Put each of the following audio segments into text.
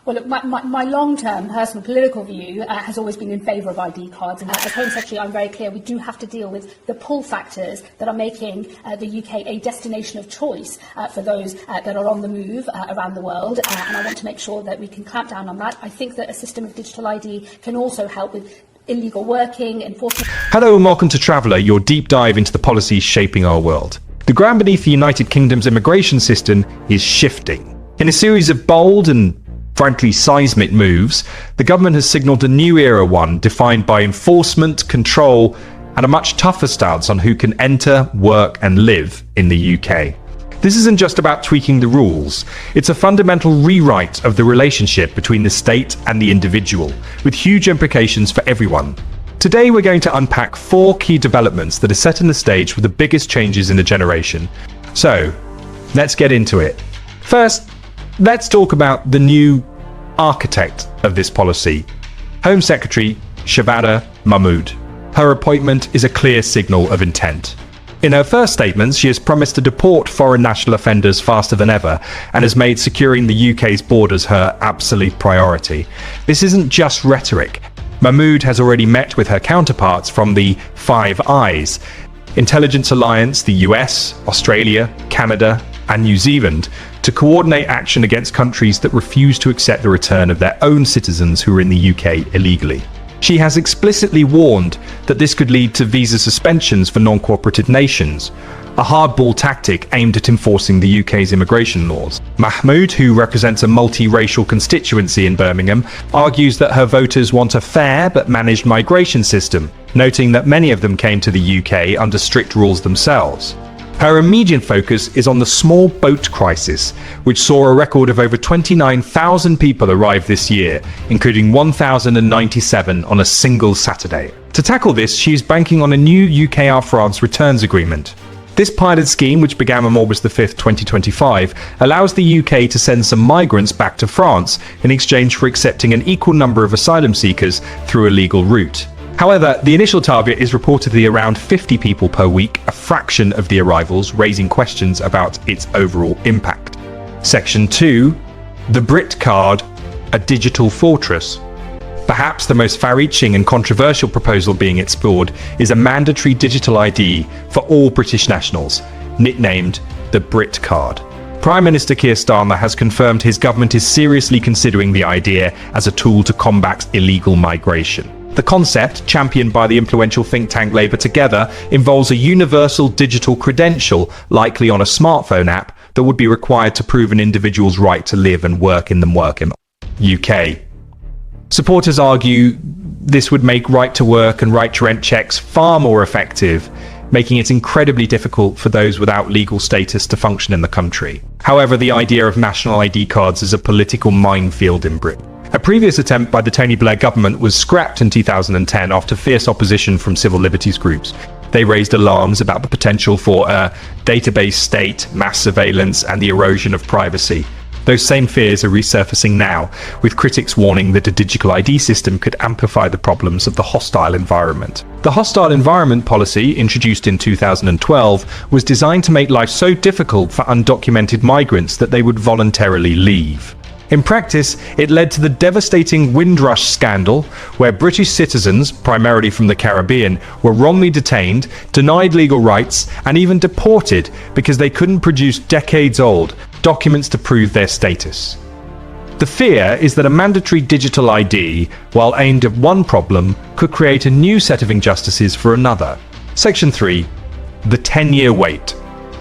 Well, look, my long-term personal political view has always been in favour of ID cards. And as Home Secretary, I'm very clear we do have to deal with the pull factors that are making the UK a destination of choice for those that are on the move around the world. And I want to make sure that we can clamp down on that. I think that a system of digital ID can also help with illegal working, enforcement. Hello and welcome to Traveller, your deep dive into the policies shaping our world. The ground beneath the United Kingdom's immigration system is shifting. In a series of bold and frankly seismic moves, the government has signalled a new era, one defined by enforcement, control, and a much tougher stance on who can enter, work and live in the UK. This isn't just about tweaking the rules, it's a fundamental rewrite of the relationship between the state and the individual, with huge implications for everyone. Today we're going to unpack 4 key developments that are setting the stage for the biggest changes in a generation. So, let's get into it. First, let's talk about the new architect of this policy, Home Secretary Shabbana Mahmood. Her appointment is a clear signal of intent. In her first statements, she has promised to deport foreign national offenders faster than ever and has made securing the UK's borders her absolute priority. This isn't just rhetoric. Mahmood has already met with her counterparts from the Five Eyes Intelligence Alliance, the US, Australia, Canada and New Zealand, to coordinate action against countries that refuse to accept the return of their own citizens who are in the UK illegally. She has explicitly warned that this could lead to visa suspensions for non-cooperative nations, a hardball tactic aimed at enforcing the UK's immigration laws. Mahmood, who represents a multi-racial constituency in Birmingham, argues that her voters want a fair but managed migration system, noting that many of them came to the UK under strict rules themselves. Her immediate focus is on the small boat crisis, which saw a record of over 29,000 people arrive this year, including 1,097 on a single Saturday. To tackle this, she is banking on a new UK-Air France returns agreement. This pilot scheme, which began on August 5, 2025, allows the UK to send some migrants back to France in exchange for accepting an equal number of asylum seekers through a legal route. However, the initial target is reportedly around 50 people per week, a fraction of the arrivals, raising questions about its overall impact. Section 2. The BritCard, a digital fortress. Perhaps the most far-reaching and controversial proposal being explored is a mandatory digital ID for all British nationals, nicknamed the BritCard. Prime Minister Keir Starmer has confirmed his government is seriously considering the idea as a tool to combat illegal migration. The concept, championed by the influential think tank Labour Together, involves a universal digital credential, likely on a smartphone app, that would be required to prove an individual's right to live and work in the UK. Supporters argue this would make right to work and right to rent checks far more effective, making it incredibly difficult for those without legal status to function in the country. However, the idea of national ID cards is a political minefield in Britain. A previous attempt by the Tony Blair government was scrapped in 2010 after fierce opposition from civil liberties groups. They raised alarms about the potential for a database state, mass surveillance, and the erosion of privacy. Those same fears are resurfacing now, with critics warning that a digital ID system could amplify the problems of the hostile environment. The hostile environment policy, introduced in 2012, was designed to make life so difficult for undocumented migrants that they would voluntarily leave. In practice, it led to the devastating Windrush scandal, where British citizens, primarily from the Caribbean, were wrongly detained, denied legal rights, and even deported because they couldn't produce decades-old documents to prove their status. The fear is that a mandatory digital ID, while aimed at one problem, could create a new set of injustices for another. Section 3. The 10-year wait.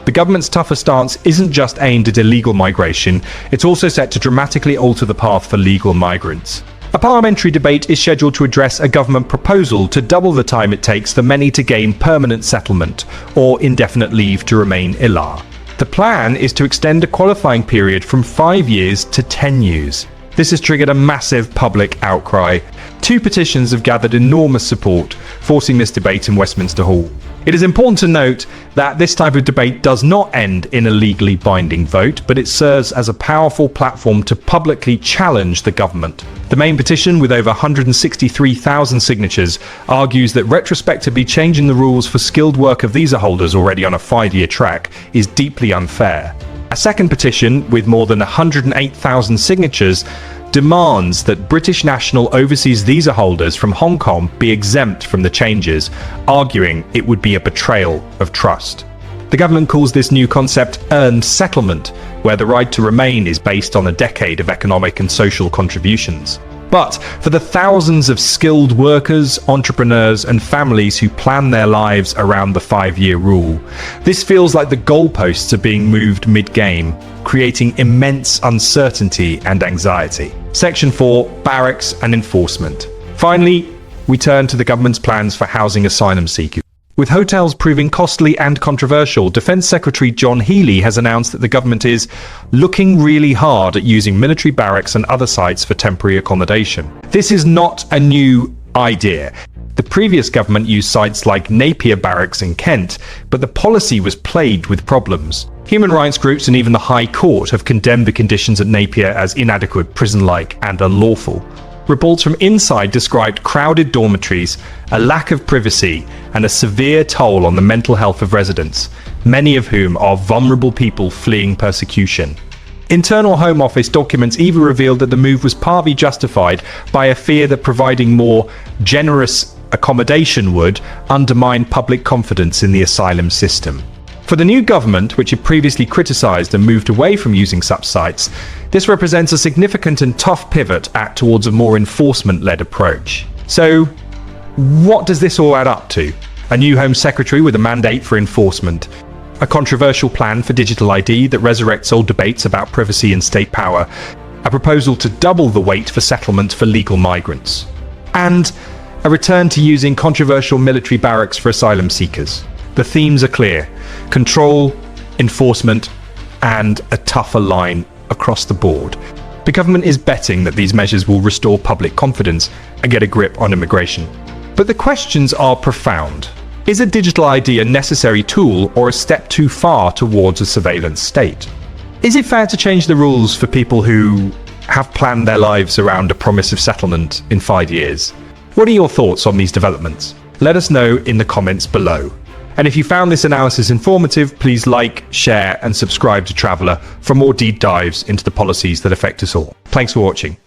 The government's tougher stance isn't just aimed at illegal migration, it's also set to dramatically alter the path for legal migrants. A parliamentary debate is scheduled to address a government proposal to double the time it takes for many to gain permanent settlement or indefinite leave to remain ILR. The plan is to extend a qualifying period from 5 years to 10 years. This has triggered a massive public outcry. 2 petitions have gathered enormous support, forcing this debate in Westminster Hall. It is important to note that this type of debate does not end in a legally binding vote, but it serves as a powerful platform to publicly challenge the government. The main petition, with over 163,000 signatures, argues that retrospectively changing the rules for skilled worker visa holders already on a 5-year track is deeply unfair. A second petition, with more than 108,000 signatures, demands that British national overseas visa holders from Hong Kong be exempt from the changes, arguing it would be a betrayal of trust. The government calls this new concept earned settlement, where the right to remain is based on a decade of economic and social contributions. But for the thousands of skilled workers, entrepreneurs and families who plan their lives around the 5-year rule, this feels like the goalposts are being moved mid-game, creating immense uncertainty and anxiety. Section 4, Barracks and Enforcement. Finally, we turn to the government's plans for housing asylum seekers. With hotels proving costly and controversial, Defence Secretary John Healey has announced that the government is looking really hard at using military barracks and other sites for temporary accommodation. This is not a new idea. The previous government used sites like Napier Barracks in Kent, but the policy was plagued with problems. Human rights groups and even the High Court have condemned the conditions at Napier as inadequate, prison-like and unlawful. Reports from inside described crowded dormitories, a lack of privacy, and a severe toll on the mental health of residents, many of whom are vulnerable people fleeing persecution. Internal Home Office documents even revealed that the move was partly justified by a fear that providing more generous accommodation would undermine public confidence in the asylum system. For the new government, which had previously criticised and moved away from using such sites, this represents a significant and tough pivot towards a more enforcement-led approach. So, what does this all add up to? A new Home Secretary with a mandate for enforcement, a controversial plan for digital ID that resurrects old debates about privacy and state power, a proposal to double the wait for settlement for legal migrants, and a return to using controversial military barracks for asylum seekers. The themes are clear: control, enforcement, and a tougher line across the board. The government is betting that these measures will restore public confidence and get a grip on immigration. But the questions are profound. Is a digital ID a necessary tool or a step too far towards a surveillance state? Is it fair to change the rules for people who have planned their lives around a promise of settlement in 5 years? What are your thoughts on these developments? Let us know in the comments below. And if you found this analysis informative, please like, share and subscribe to Traveller for more deep dives into the policies that affect us all. Thanks for watching.